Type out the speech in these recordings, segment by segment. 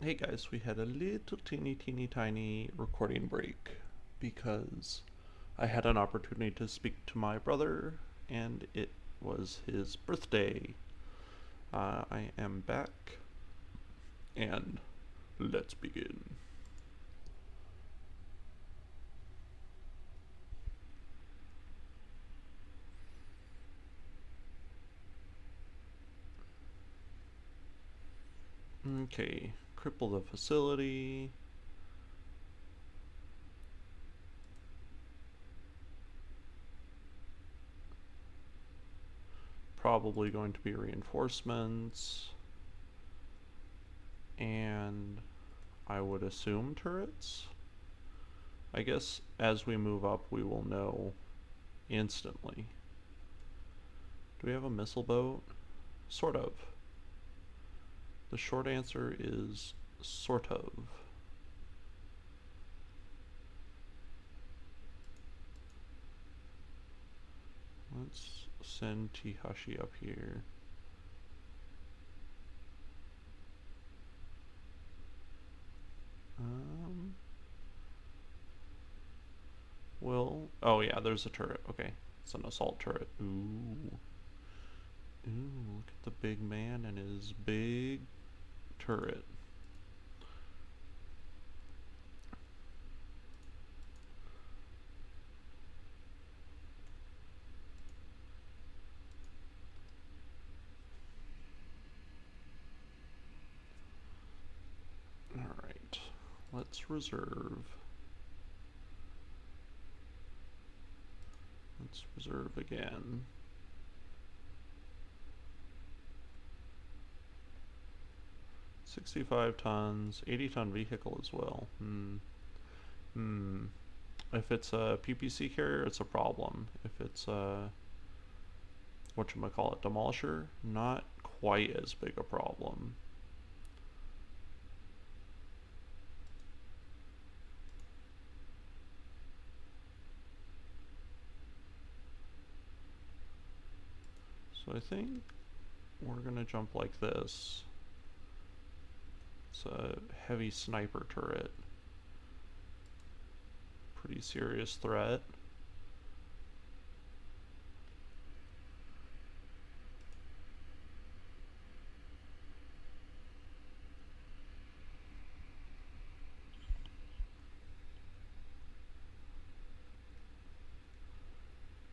Hey guys, we had a little teeny tiny recording break because I had an opportunity to speak to my brother and it was his birthday. I am back and let's begin. Okay, cripple the facility. Probably going to be reinforcements. And I would assume turrets. I guess as we move up we will know instantly. Do we have a missile boat? Sort of. The short answer is sort of. Let's send Teehashee up here. Oh yeah, there's a turret. Okay, it's an assault turret. Ooh. Ooh, look at the big man and his big turret. Alright, let's reserve. Let's reserve again. $65 tons, 80-ton vehicle as well. If it's a PPC carrier, it's a problem. If it's a whatchamacallit, demolisher, not quite as big a problem. So I think we're gonna jump like this. It's a heavy sniper turret. Pretty serious threat.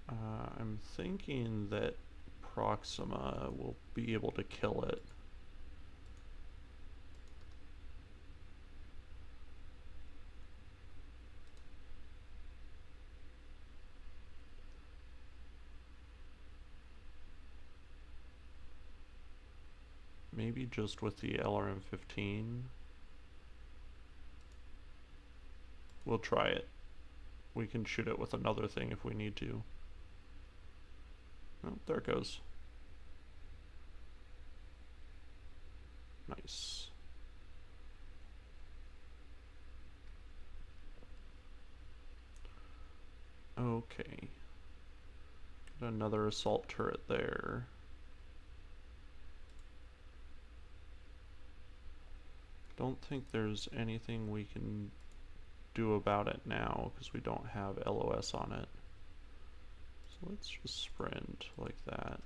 I'm thinking that Proxima will be able to kill it. Maybe just with the LRM-15. We'll try it. We can shoot it with another thing if we need to. Oh, there it goes. Nice. Okay. Got another assault turret there. Don't think there's anything we can do about it now because we don't have LOS on it. So let's just sprint like that.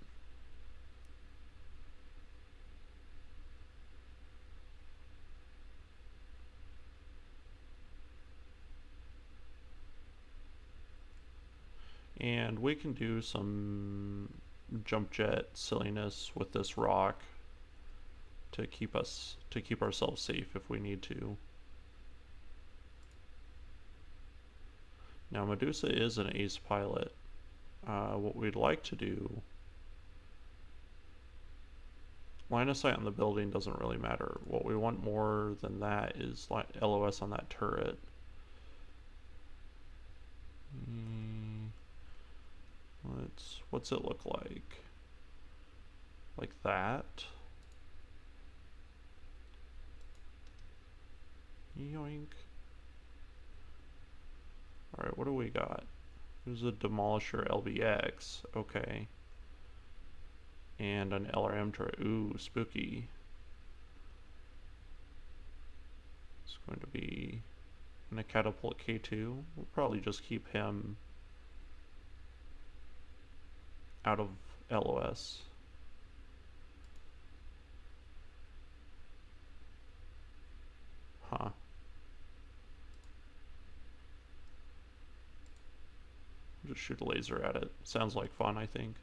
And we can do some jump jet silliness with this rock to keep ourselves safe if we need to. Now Medusa is an ace pilot. What we'd like to do, line of sight on the building doesn't really matter. What we want more than that is LOS on that turret. What's it look like? Like that? Yoink. Alright, what do we got? There's a Demolisher LBX. Okay. And an LRM turret. Ooh, spooky. It's going to be in a catapult K2. We'll probably just keep him out of LOS. Huh. Just shoot a laser at it. Sounds like fun, I think.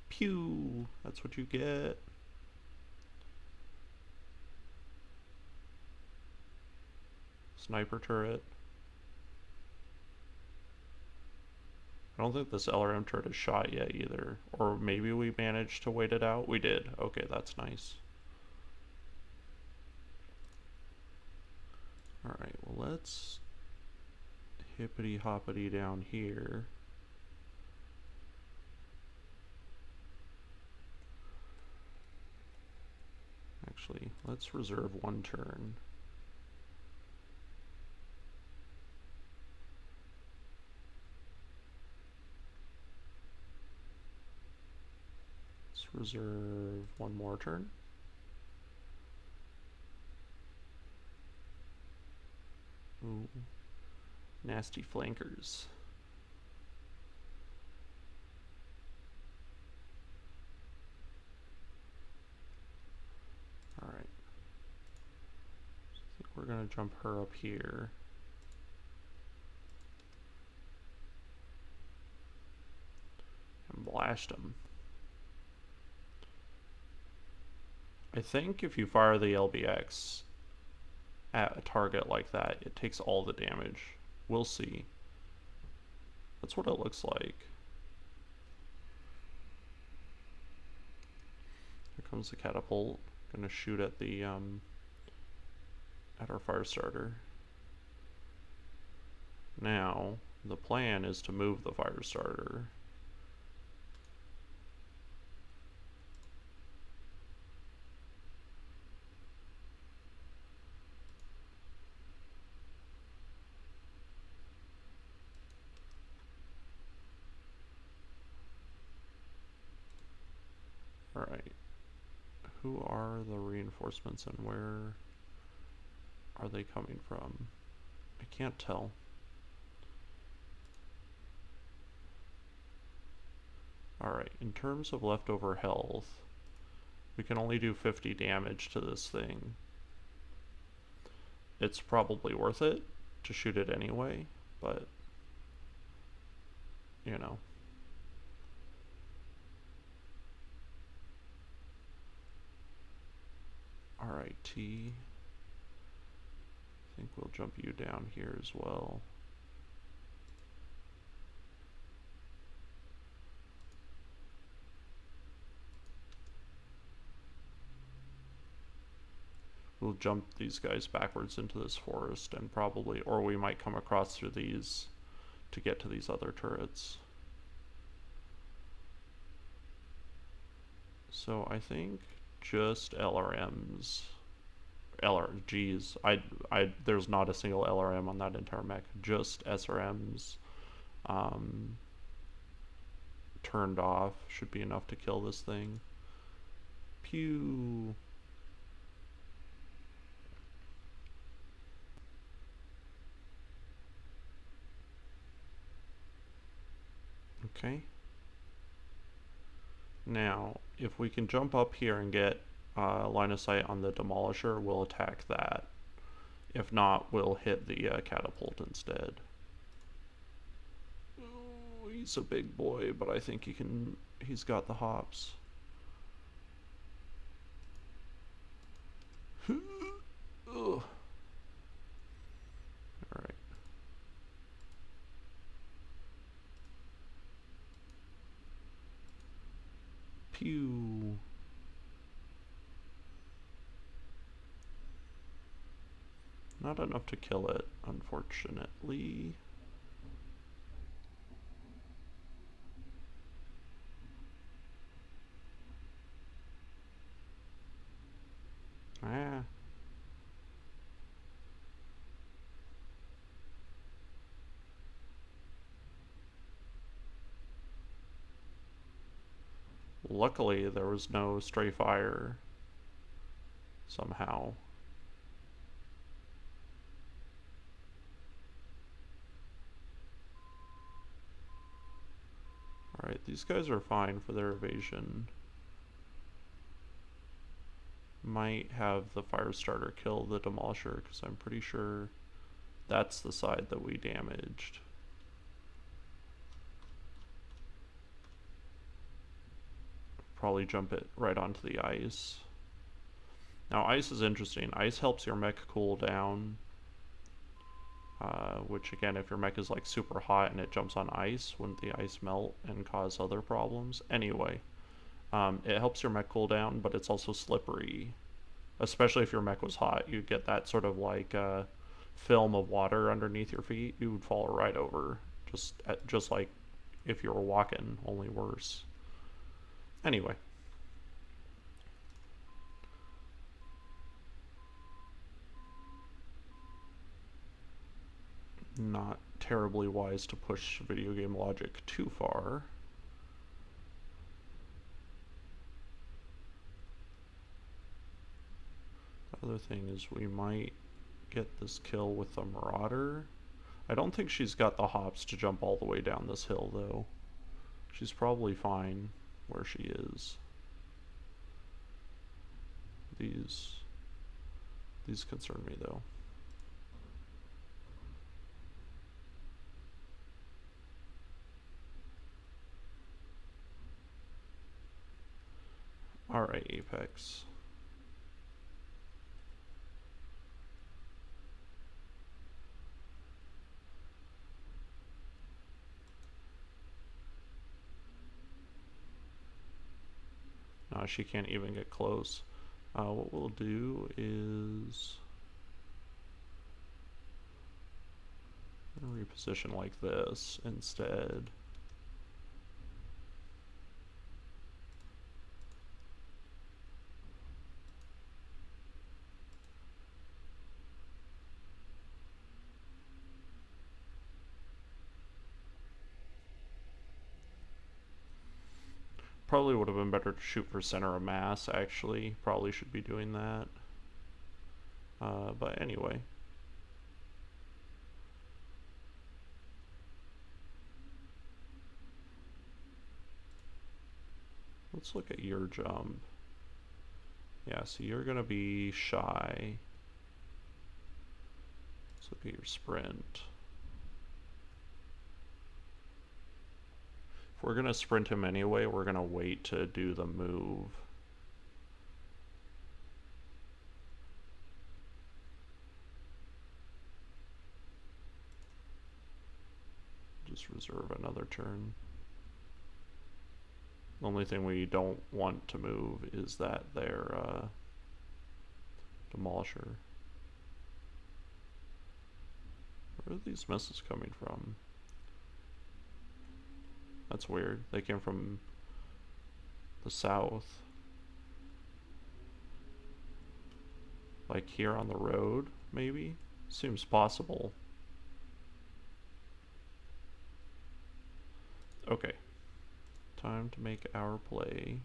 Pew! That's what you get. Sniper turret. I don't think this LRM turret is shot yet either. Or maybe we managed to wait it out? We did. Okay, that's nice. Alright, well let's hippity hoppity down here. Actually, let's reserve one turn. Let's reserve one more turn. Ooh, nasty flankers. Alright. I think we're gonna jump her up here. And blast him. I think if you fire the LBX at a target like that, it takes all the damage. We'll see. That's what it looks like. Here comes the catapult. Gonna shoot at the at our fire starter. Now, the plan is to move the fire starter. Alright. Who are the reinforcements and where are they coming from? I can't tell. Alright, in terms of leftover health, we can only do 50 damage to this thing. It's probably worth it to shoot it anyway, but, you know. Alright, T. I think we'll jump you down here as well. We'll jump these guys backwards into this forest and probably, or we might come across through these to get to these other turrets. So I think just LRMs, LRGs. There's not a single LRM on that entire mech. Just SRMs turned off should be enough to kill this thing. Pew. Okay. Now, if we can jump up here and get line of sight on the Demolisher, we'll attack that. If not, we'll hit the catapult instead. Oh, he's a big boy, but I think he's got the hops. Ugh. Alright. Pew. Not enough to kill it, unfortunately. Ah. Luckily, there was no stray fire somehow. These guys are fine for their evasion. Might have the Firestarter kill the Demolisher, because I'm pretty sure that's the side that we damaged. Probably jump it right onto the ice. Now ice is interesting. Ice helps your mech cool down, which again, if your mech is like super hot and it jumps on ice, wouldn't the ice melt and cause other problems? Anyway, it helps your mech cool down, but it's also slippery. Especially if your mech was hot, you'd get that sort of like film of water underneath your feet. You would fall right over, just like if you were walking, only worse. Anyway. Not terribly wise to push video game logic too far. The other thing is we might get this kill with the Marauder. I don't think she's got the hops to jump all the way down this hill though. She's probably fine where she is. These concern me though. Alright, Apex. No, she can't even get close. What we'll do is reposition like this instead. Probably would have been better to shoot for center of mass, actually. Probably should be doing that. But anyway. Let's look at your jump. Yeah, so you're going to be shy. Let's look at your sprint. If we're going to sprint him anyway, we're going to wait to do the move. Just reserve another turn. The only thing we don't want to move is that their Demolisher. Where are these missiles coming from? That's weird. They came from the south. Like here on the road, maybe? Seems possible. Okay. Time to make our play.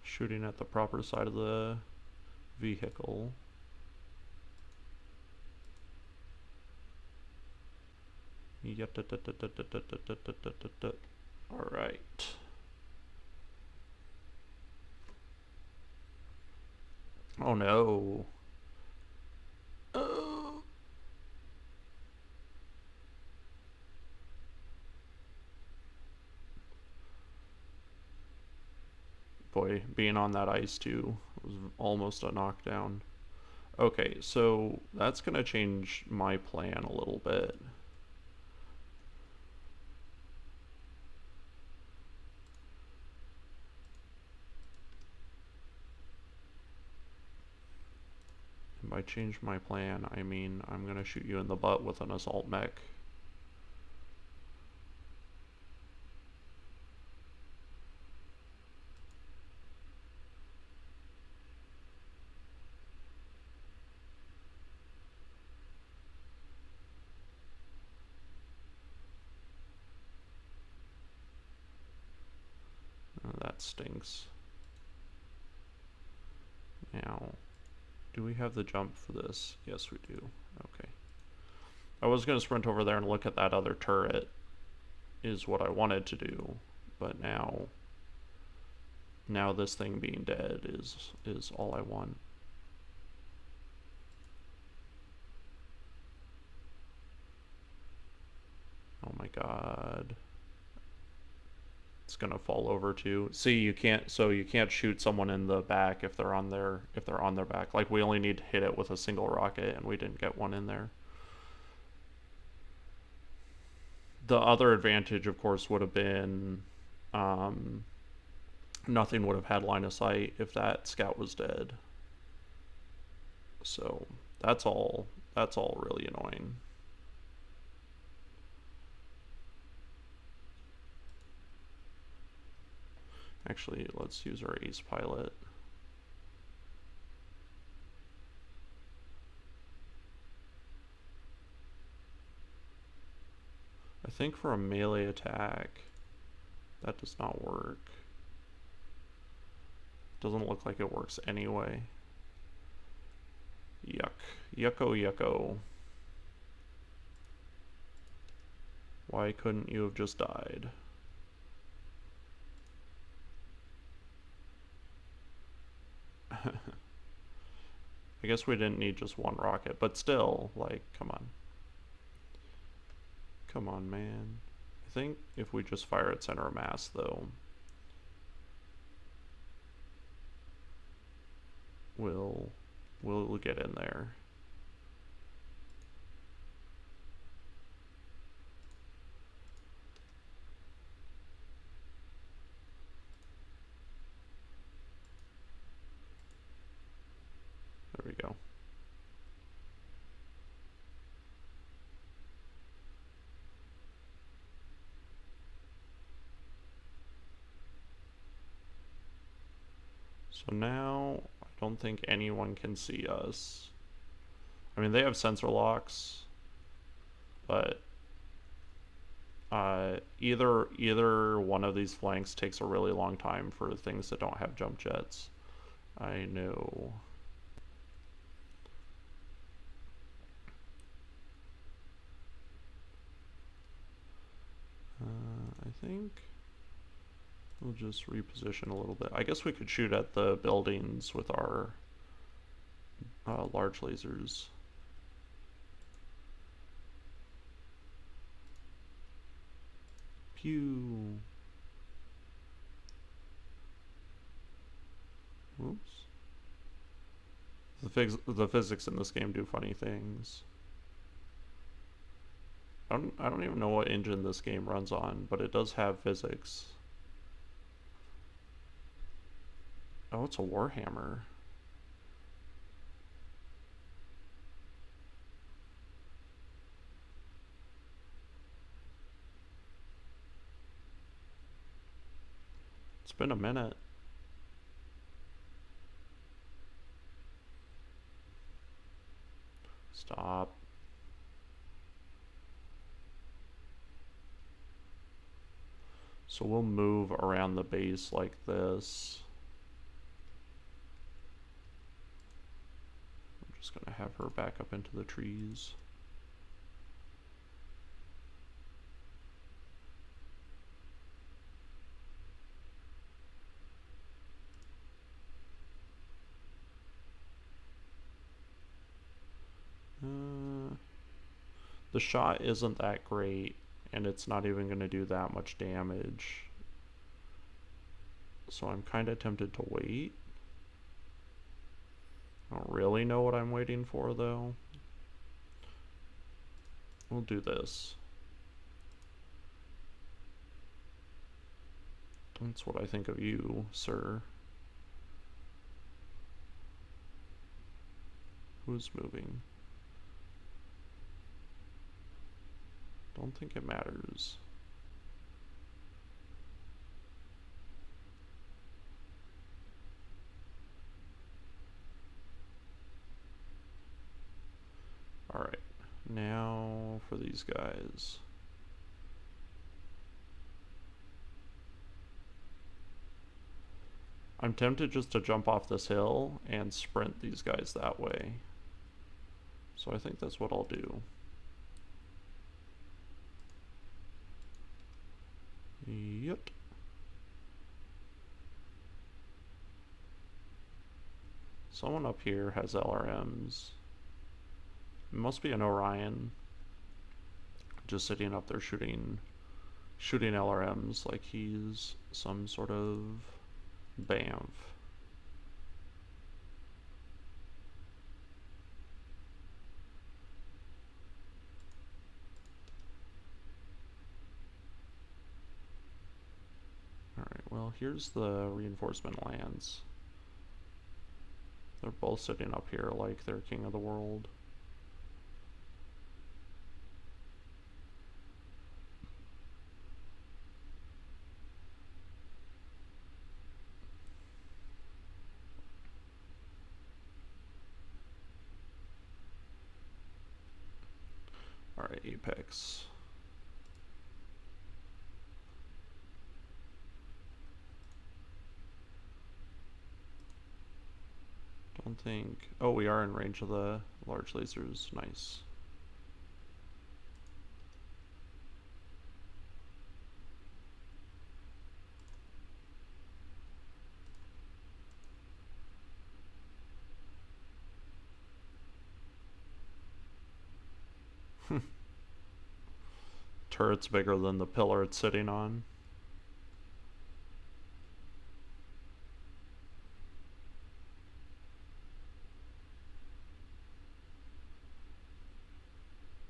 Shooting at the proper side of the vehicle. Alright. Oh no. Boy, being on that ice too was almost a knockdown. Okay, so that's gonna change my plan a little bit. And by change my plan, I mean I'm gonna shoot you in the butt with an assault mech. That stinks. Now, do we have the jump for this? Yes, we do. Okay. I was going to sprint over there and look at that other turret, is what I wanted to do, but now this thing being dead is all I want. Oh my god. It's gonna fall over too. See, you can't shoot someone in the back if they're on their back. Like, we only need to hit it with a single rocket and we didn't get one in there. The other advantage, of course, would have been nothing would have had line of sight if that scout was dead. So that's all really annoying. Actually, let's use our ace pilot. I think for a melee attack, that does not work. Doesn't look like it works anyway. Yuck. Yucko yucko. Why couldn't you have just died? I guess we didn't need just one rocket, but still, like, come on. Come on, man. I think if we just fire at center of mass, though, we'll get in there. There we go. So now I don't think anyone can see us. I mean, they have sensor locks, but either one of these flanks takes a really long time for things that don't have jump jets. I know. I think we'll just reposition a little bit. I guess we could shoot at the buildings with our large lasers. Pew. Oops. The physics in this game do funny things. I don't even know what engine this game runs on, but it does have physics. Oh, it's a Warhammer. It's been a minute. Stop. So we'll move around the base like this. I'm just gonna have her back up into the trees. The shot isn't that great, and it's not even going to do that much damage. So I'm kind of tempted to wait. I don't really know what I'm waiting for, though. We'll do this. That's what I think of you, sir. Who's moving? Don't think it matters. Alright, now for these guys. I'm tempted just to jump off this hill and sprint these guys that way. So I think that's what I'll do. Yep. Someone up here has LRMs. It must be an Orion. Just sitting up there shooting LRMs like he's some sort of BAMF. Alright, well here's the reinforcement lands. They're both sitting up here like they're king of the world. Alright, Apex. Don't think... Oh, we are in range of the large lasers. Nice. Turret's bigger than the pillar it's sitting on.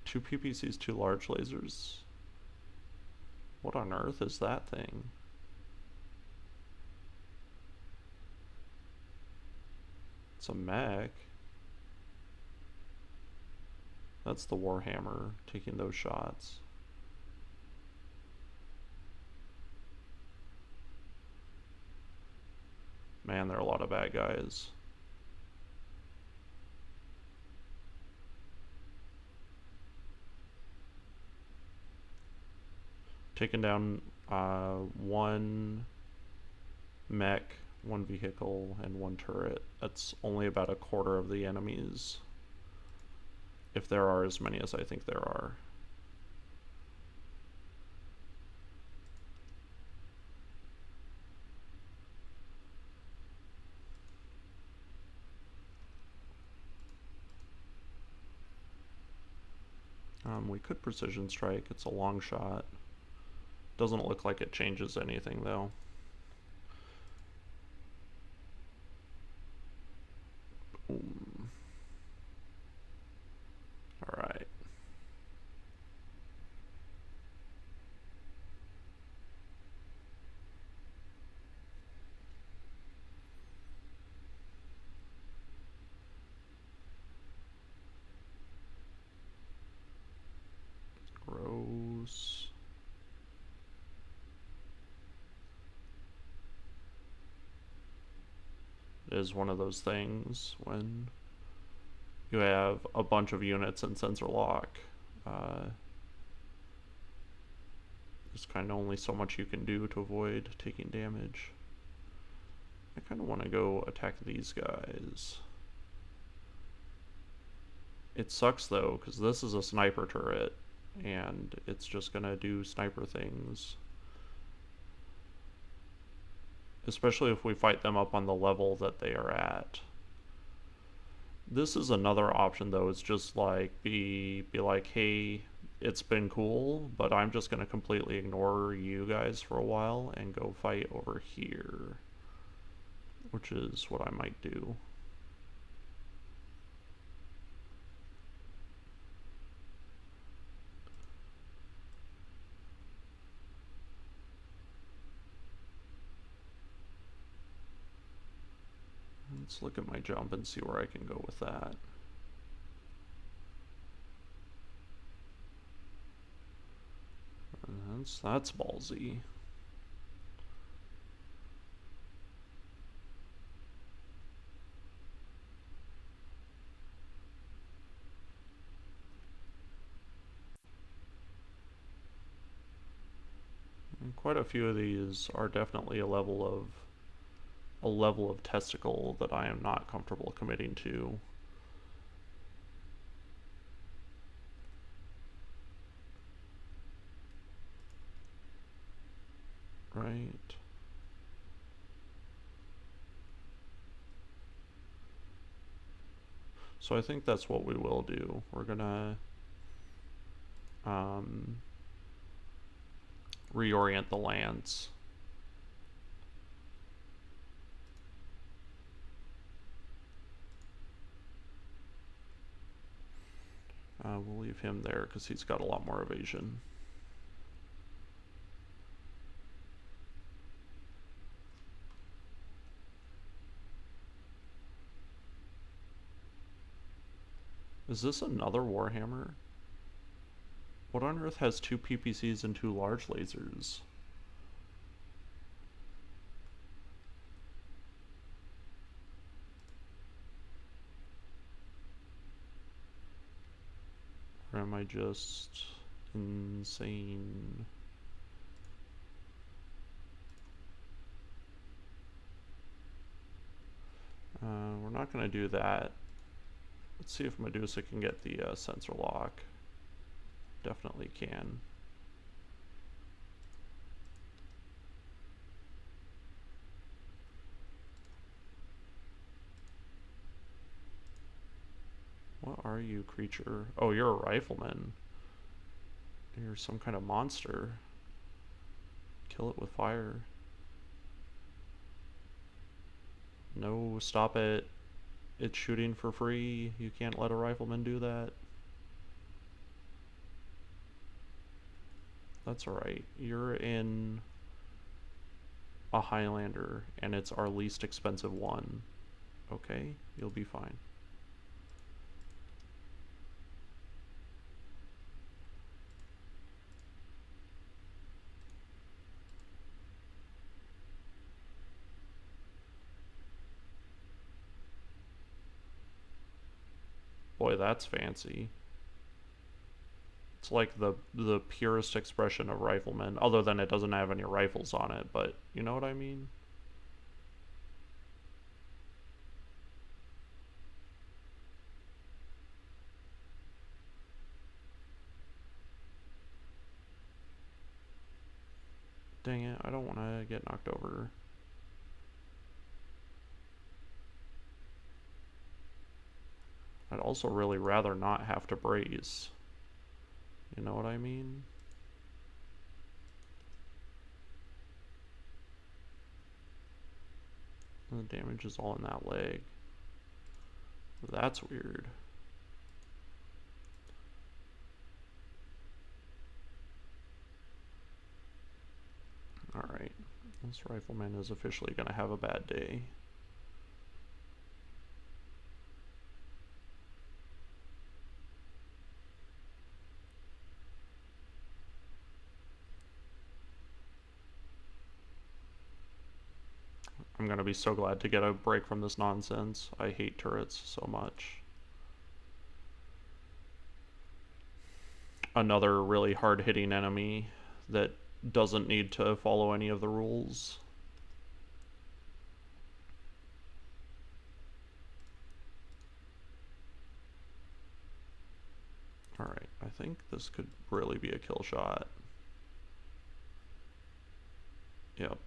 Two PPCs, two large lasers. What on earth is that thing? It's a mech. That's the Warhammer taking those shots. Man, there are a lot of bad guys. Taking down one mech, one vehicle, and one turret. That's only about a quarter of the enemies, if there are as many as I think there are. We could precision strike. It's a long shot. Doesn't look like it changes anything though. Alright. Gross. It is one of those things when you have a bunch of units in sensor lock. There's kind of only so much you can do to avoid taking damage. I kind of want to go attack these guys. It sucks though, because this is a sniper turret, and it's just gonna do sniper things. Especially if we fight them up on the level that they are at. This is another option though, it's just like, be like, hey, it's been cool, but I'm just gonna completely ignore you guys for a while and go fight over here. Which is what I might do. Let's look at my jump and see where I can go with that. That's ballsy. And quite a few of these are definitely a level of a level of testicle that I am not comfortable committing to. Right. So I think that's what we will do. We're gonna reorient the lands. We'll leave him there because he's got a lot more evasion. Is this another Warhammer? What on earth has 2 PPCs and 2 large lasers? Or am I just insane? We're not going to do that. Let's see if Medusa can get the sensor lock. Definitely can. What are you, creature? Oh, you're a rifleman. You're some kind of monster. Kill it with fire. No, stop it. It's shooting for free. You can't let a rifleman do that. That's alright. You're in a Highlander, and it's our least expensive one. Okay? You'll be fine. Boy, that's fancy. It's like the purest expression of rifleman, other than it doesn't have any rifles on it, but you know what I mean? Dang it, I don't want to get knocked over. I'd also really rather not have to brace. You know what I mean? The damage is all in that leg. That's weird. Alright, this rifleman is officially going to have a bad day. I'm going to be so glad to get a break from this nonsense. I hate turrets so much. Another really hard-hitting enemy that doesn't need to follow any of the rules. Alright, I think this could really be a kill shot. Yep.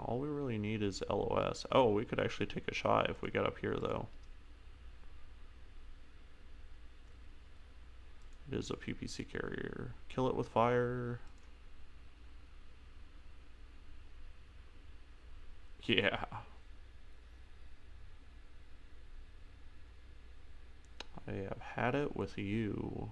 All we really need is LOS. Oh, we could actually take a shot if we get up here, though. It is a PPC carrier. Kill it with fire. Yeah. I have had it with you.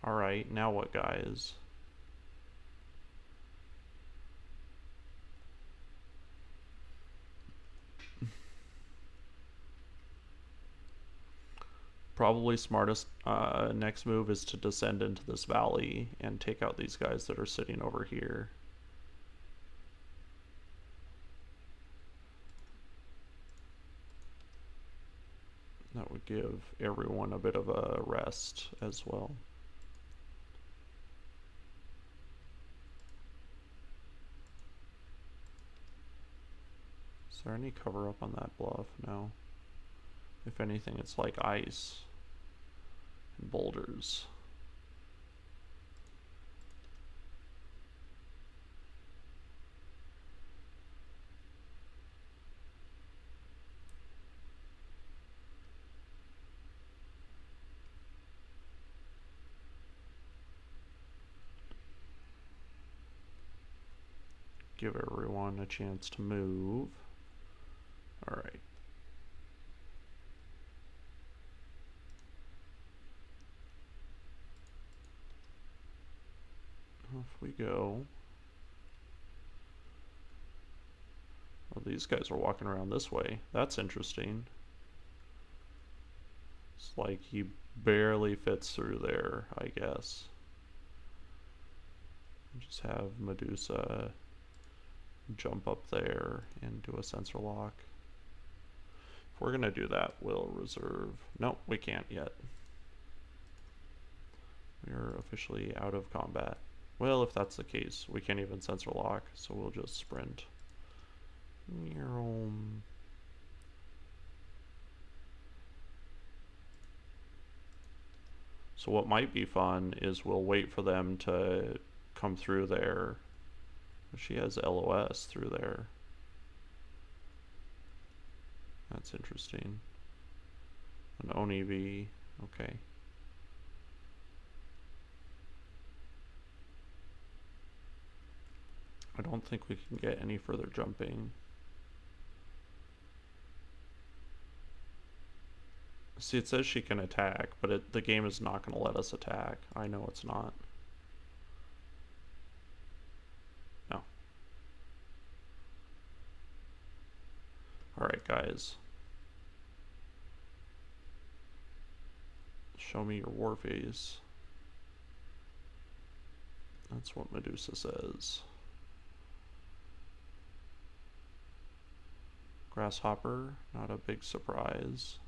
Alright, now what, guys? Probably smartest next move is to descend into this valley and take out these guys that are sitting over here. That would give everyone a bit of a rest as well. Is there any cover up on that bluff? No. If anything, it's like ice and boulders. Give everyone a chance to move. All right. Off we go. Well, these guys are walking around this way. That's interesting. It's like he barely fits through there, I guess. Just have Medusa jump up there and do a sensor lock. If we're gonna do that, we'll reserve. Nope, we can't yet. We are officially out of combat. Well, if that's the case, we can't even sensor lock, so we'll just sprint. So what might be fun is we'll wait for them to come through there. She has LOS through there. That's interesting. An ONEV, okay. I don't think we can get any further jumping. See, it says she can attack, but the game is not going to let us attack. I know it's not. No. Alright, guys. Show me your war phase. That's what Medusa says. Grasshopper, not a big surprise.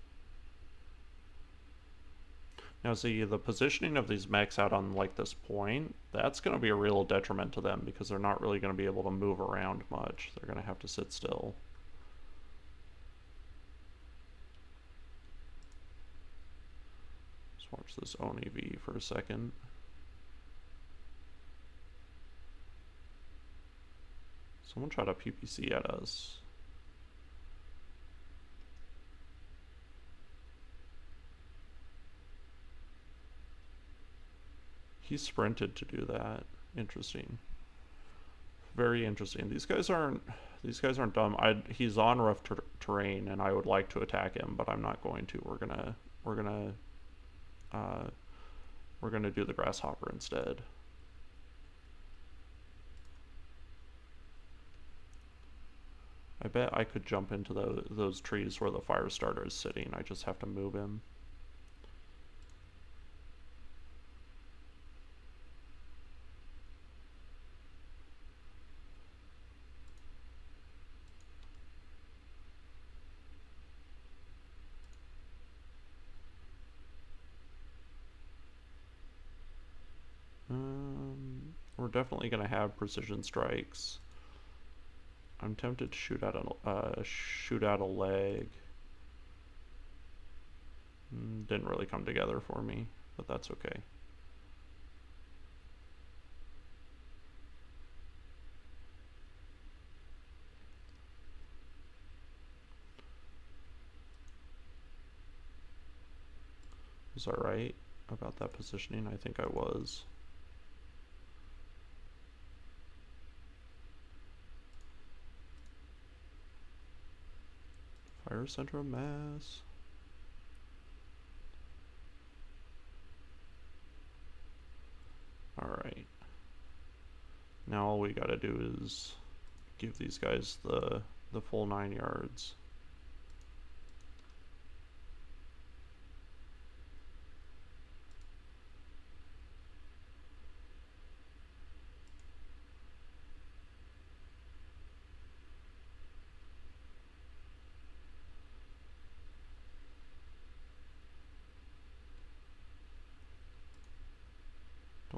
Now see, the positioning of these mechs out on like this point, that's going to be a real detriment to them because they're not really going to be able to move around much. They're going to have to sit still. Let's watch this ONEV for a second. Someone tried a PPC at us. He sprinted to do that. Interesting. Very interesting. These guys aren't dumb. He's on rough terrain, and I would like to attack him, but I'm not going to. We're gonna do the grasshopper instead. I bet I could jump into those trees where the fire starter is sitting. I just have to move him. We're definitely going to have precision strikes. I'm tempted to shoot out a leg. Didn't really come together for me, but that's okay. Was I right about that positioning? I think I was. Fire center of mass. Alright. Now all we gotta do is give these guys the full 9 yards.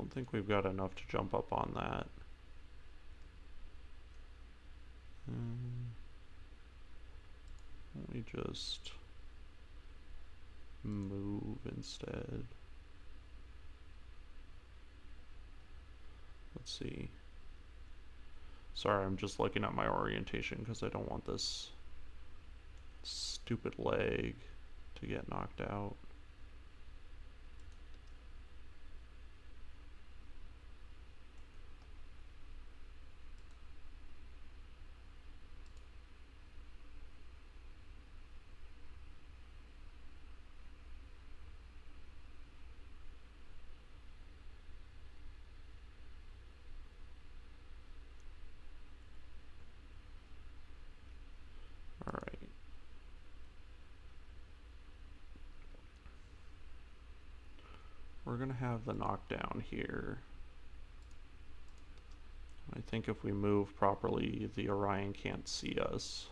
don't think we've got enough to jump up on that. Let me just move instead. Let's see. Sorry, I'm just looking at my orientation because I don't want this stupid leg to get knocked out. Alright. We're gonna have the knockdown here. I think if we move properly, the Orion can't see us.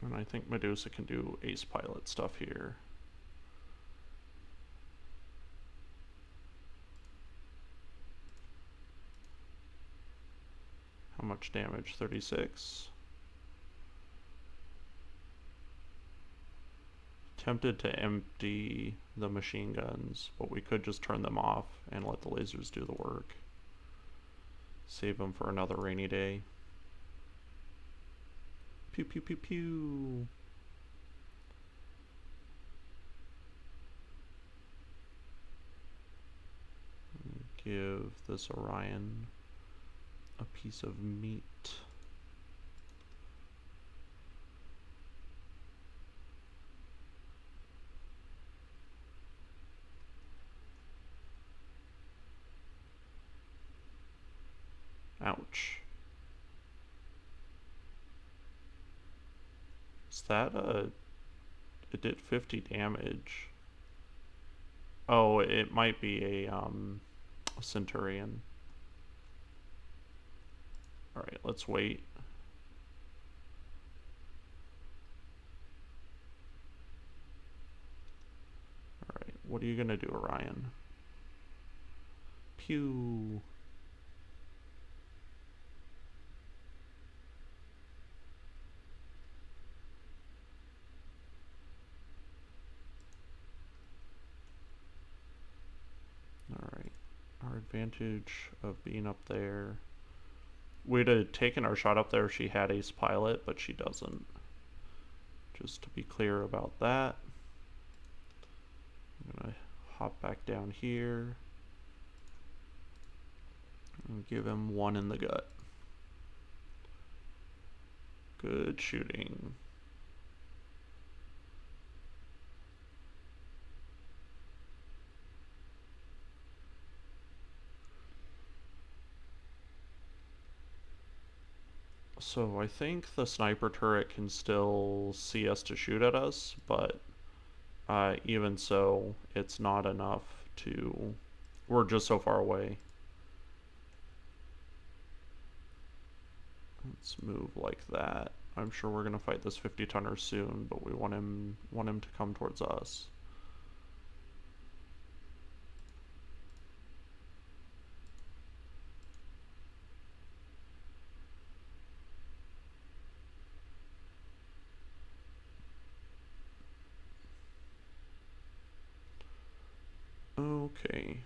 And I think Medusa can do ace pilot stuff here. How much damage? 36. Tempted to empty the machine guns, but we could just turn them off and let the lasers do the work. Save them for another rainy day. Pew pew pew pew. Give this Orion a piece of meat. Ouch. Is that it did 50 damage. Oh, it might be a Centurion. Alright, let's wait. Alright, what are you gonna do, Orion? Pew! Alright, our advantage of being up there. We'd have taken our shot up there if she had ace pilot, but she doesn't. Just to be clear about that. I'm gonna hop back down here and give him one in the gut. Good shooting. So I think the sniper turret can still see us to shoot at us, but even so, it's not enough to... We're just so far away. Let's move like that. I'm sure we're gonna fight this 50-tonner soon, but we want him to come towards us. Okay.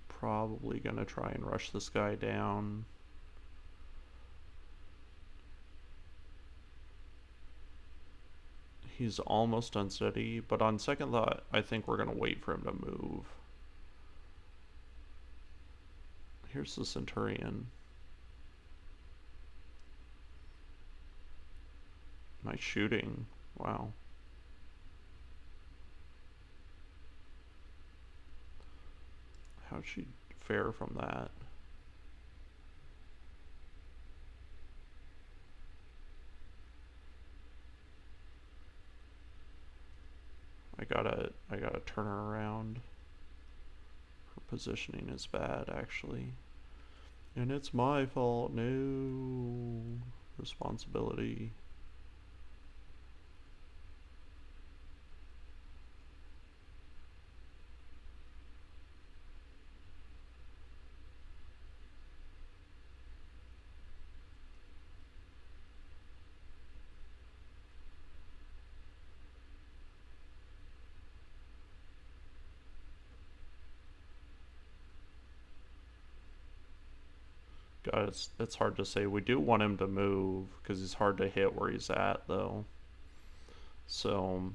Probably gonna try and rush this guy down. He's almost unsteady, but on second thought, I think we're gonna wait for him to move. Here's the Centurion. Nice shooting. Wow. How'd she fare from that? I I gotta turn her around. Her positioning is bad, actually. And it's my fault. No responsibility. God, it's hard to say. We do want him to move because he's hard to hit where he's at, though. So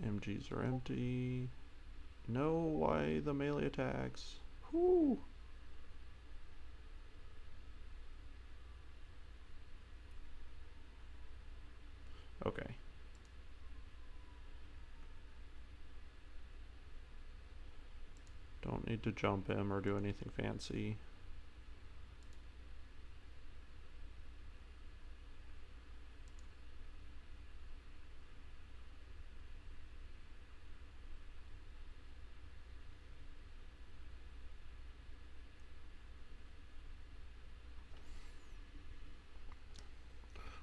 MGs are empty. No, why the melee attacks? Whoo! Okay. Don't need to jump him or do anything fancy.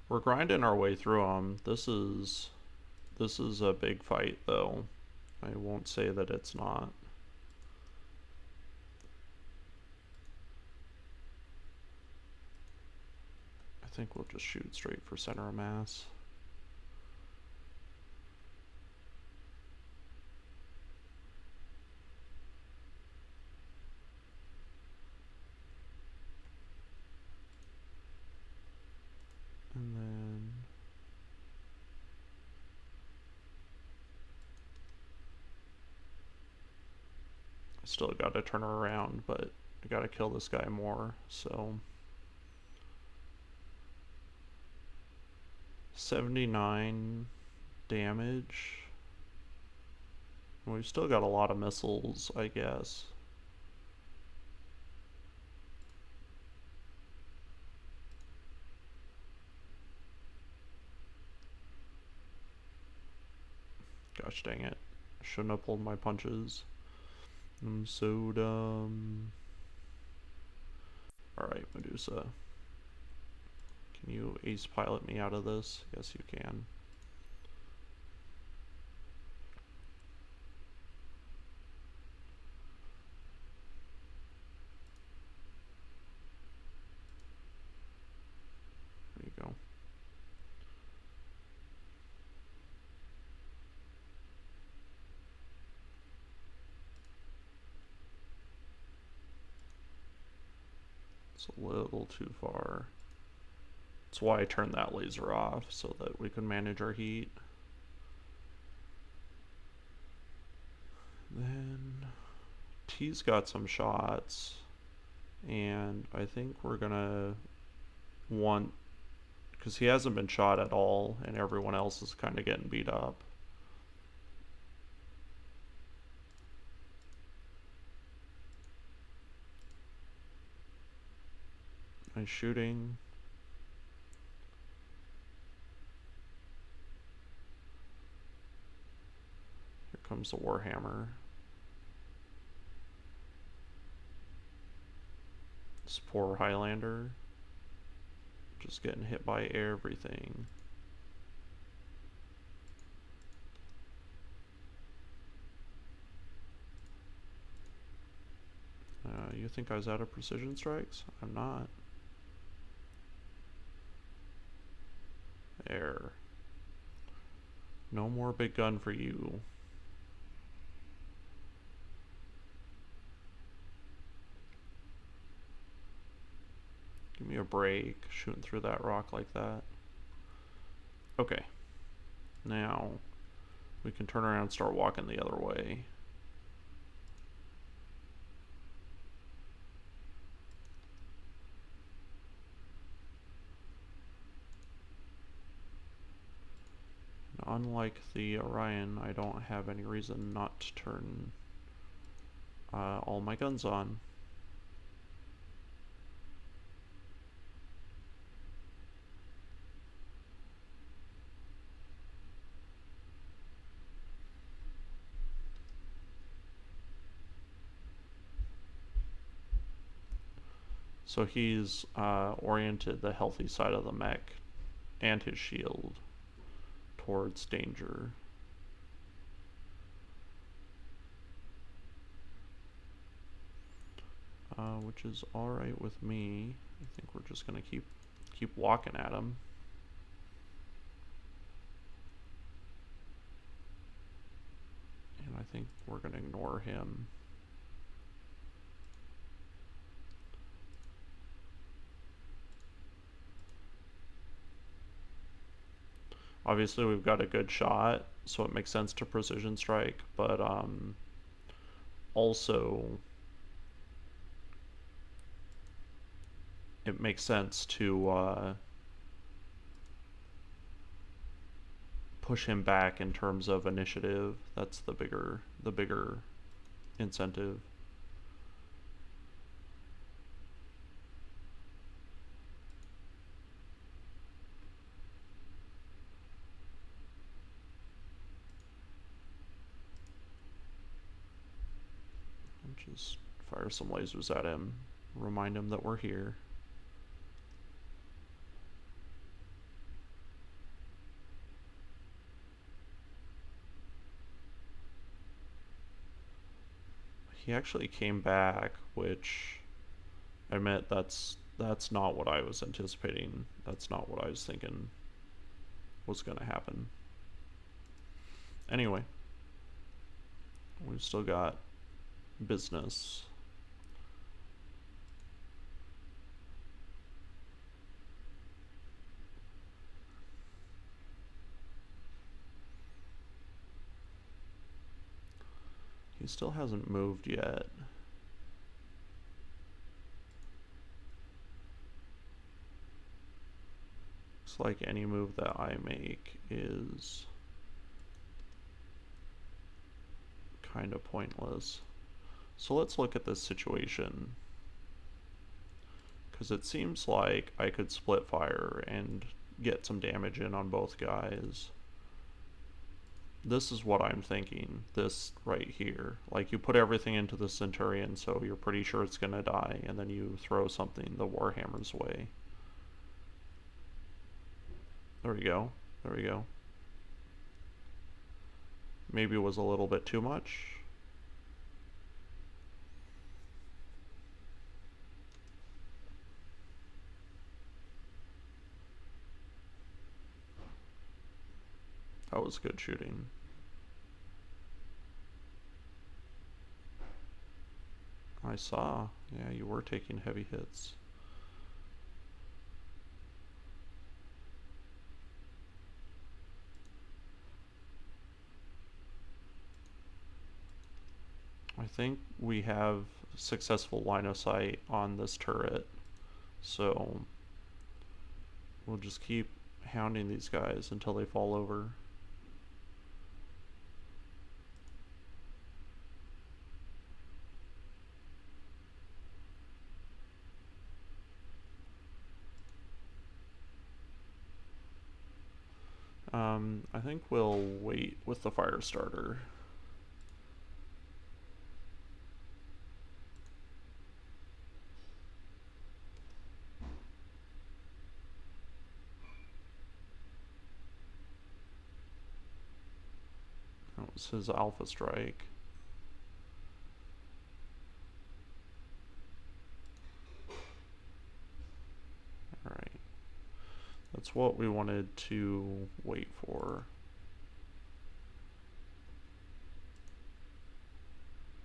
We're grinding our way through them. This is a big fight, though. I won't say that it's not. I think we'll just shoot straight for center of mass. And then I still got to turn her around, but I got to kill this guy more, so 79 damage. We've still got a lot of missiles, I guess. Gosh dang it. Shouldn't have pulled my punches. I'm so dumb. Alright, Medusa. Can you ace pilot me out of this? Yes, you can. There you go. It's a little too far. That's why I turned that laser off, so that we can manage our heat. Then T's got some shots, and I think we're gonna want, because he hasn't been shot at all, and everyone else is kind of getting beat up. Nice shooting. Here comes the Warhammer. This poor Highlander. Just getting hit by everything. You think I was out of precision strikes? I'm not. There. No more big gun for you. me a break, shooting through that rock like that. Okay. Now, we can turn around and start walking the other way. Unlike the Orion, I don't have any reason not to turn all my guns on. So he's oriented the healthy side of the mech and his shield towards danger. Which is alright with me. I think we're just gonna keep walking at him. And I think we're gonna ignore him. Obviously we've got a good shot, so it makes sense to precision strike, but also it makes sense to push him back in terms of initiative. That's the bigger incentive. Just fire some lasers at him, remind him that we're here. He actually came back, which I admit that's not what I was anticipating. That's not what I was thinking was gonna happen. Anyway, we've still got business. He still hasn't moved yet. Looks like any move that I make is kind of pointless. So let's look at this situation, because it seems like I could split fire and get some damage in on both guys. This is what I'm thinking, this right here. Like, you put everything into the Centurion so you're pretty sure it's gonna die, and then you throw something the Warhammer's way. There we go. There we go. Maybe it was a little bit too much. That was good shooting. I saw. Yeah, you were taking heavy hits. I think we have successful line of sight on this turret, so we'll just keep hounding these guys until they fall over. I think we'll wait with the fire starter. That was his alpha strike. Alright. That's what we wanted to wait for.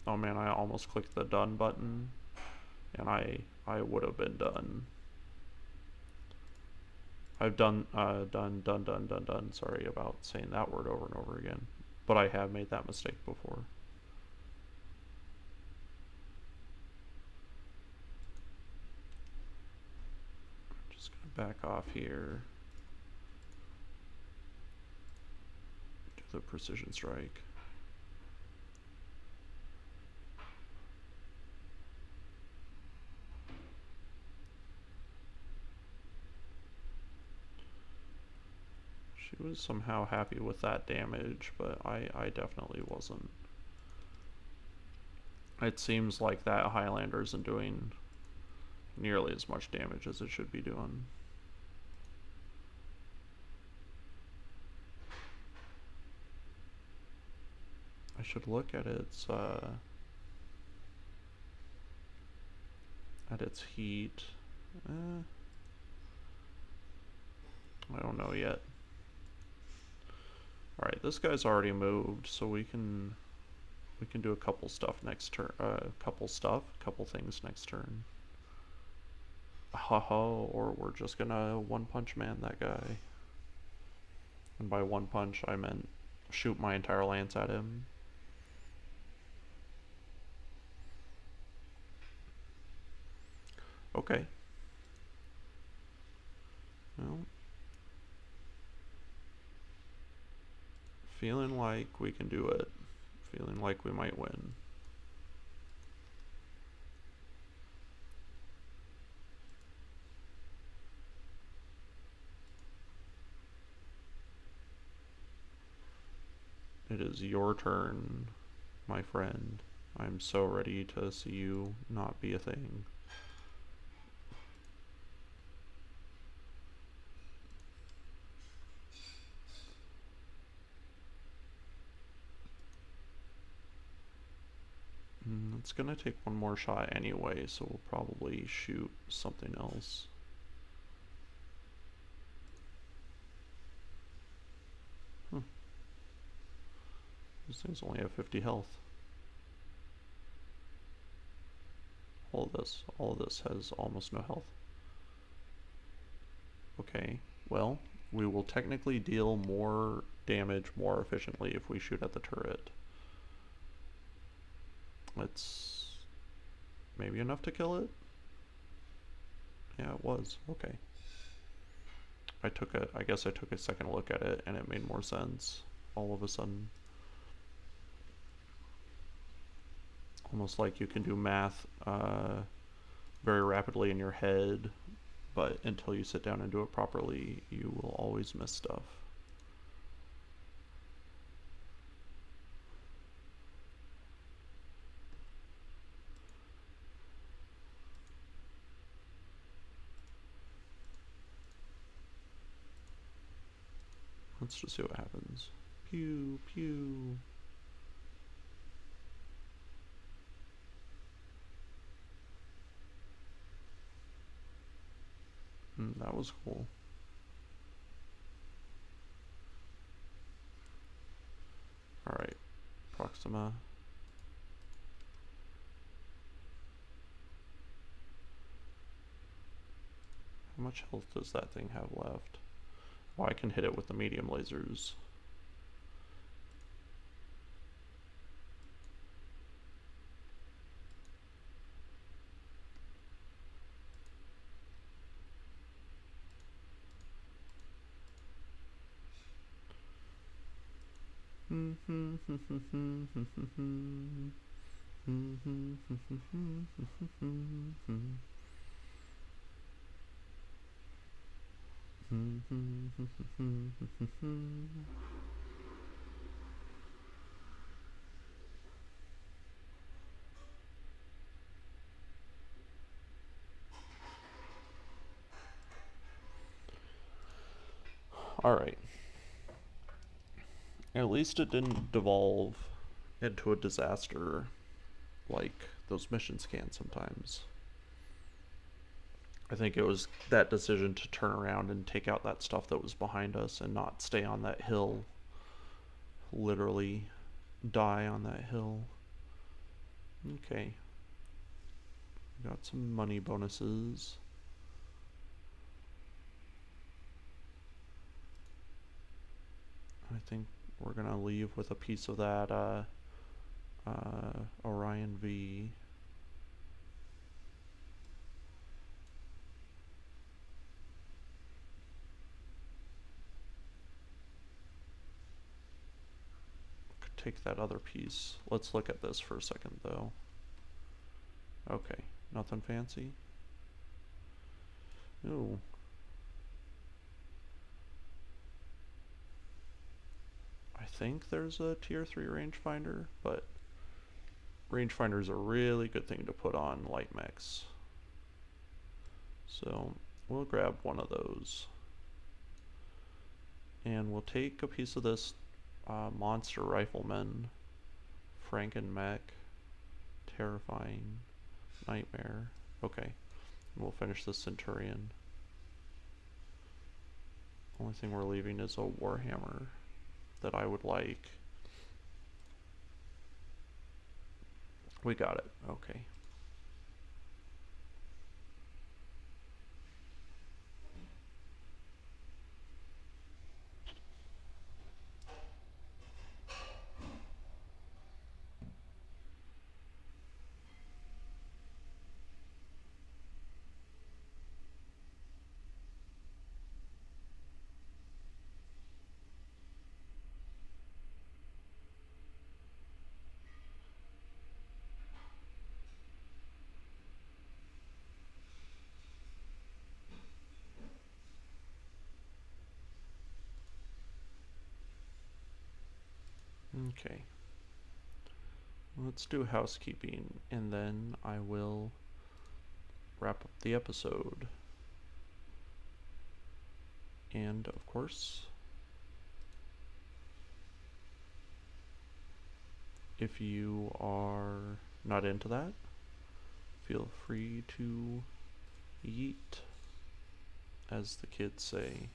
Oh man, I almost clicked the done button, and I would have been done. I've done, done. Sorry about saying that word over and over again. But I have made that mistake before. Just gonna back off here. Do the precision strike. She was somehow happy with that damage, but I definitely wasn't. It seems like that Highlander isn't doing nearly as much damage as it should be doing. I should look at its heat. I don't know yet. Alright, this guy's already moved, so we can do a couple stuff next turn. Couple things next turn. Haha, or we're just gonna one punch man that guy. And by one punch, I meant shoot my entire lance at him. Okay. Well, feeling like we can do it. Feeling like we might win. It is your turn, my friend. I'm so ready to see you not be a thing. It's gonna take one more shot anyway, so we'll probably shoot something else. These things only have 50 health. All of this has almost no health. Okay, well, we will technically deal more damage more efficiently if we shoot at the turret. It's maybe enough to kill it? Yeah, it was. Okay. I guess I took a second look at it and it made more sense all of a sudden. Almost like you can do math very rapidly in your head, but until you sit down and do it properly, you will always miss stuff. Let's just see what happens. Pew, pew. That was cool. Alright, Proxima. How much health does that thing have left? Oh, I can hit it with the medium lasers. Alright. At least it didn't devolve into a disaster like those missions can sometimes. I think it was that decision to turn around and take out that stuff that was behind us and not stay on that hill. Literally die on that hill. Okay. Got some money bonuses. I think we're gonna leave with a piece of that Orion V. Could take that other piece. Let's look at this for a second though. Okay, nothing fancy. Ooh. I think there's a tier 3 rangefinder, but rangefinder is a really good thing to put on light mechs. So we'll grab one of those. And we'll take a piece of this monster rifleman, Franken mech, terrifying, nightmare. Okay, and we'll finish the Centurion. Only thing we're leaving is a Warhammer that I would like. We got it. Okay. Okay. Let's do housekeeping, and then I will wrap up the episode. And, of course, if you are not into that, feel free to yeet, as the kids say.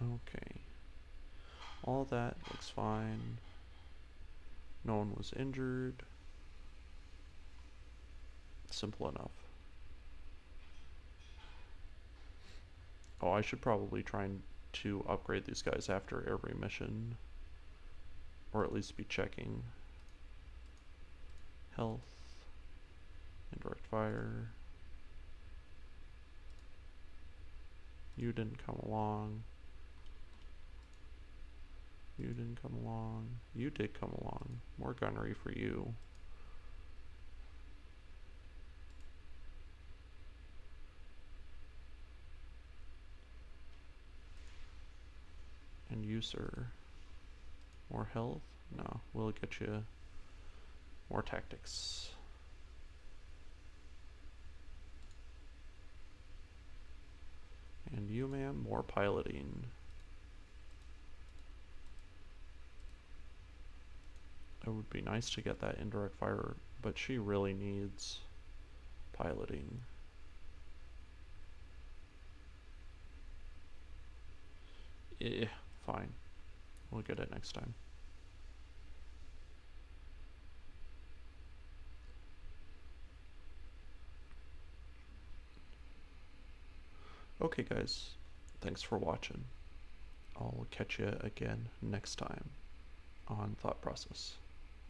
Okay. All that looks fine. No one was injured. Simple enough. Oh, I should probably try to upgrade these guys after every mission. Or at least be checking. Health. Indirect fire. You didn't come along. You didn't come along. You did come along. More gunnery for you. And you, sir. More health? No, we'll get you more tactics. And you, ma'am, more piloting. It would be nice to get that indirect fire, but she really needs piloting. Yeah, fine. We'll get it next time. Okay guys, thanks for watching. I'll catch you again next time on Thought Process.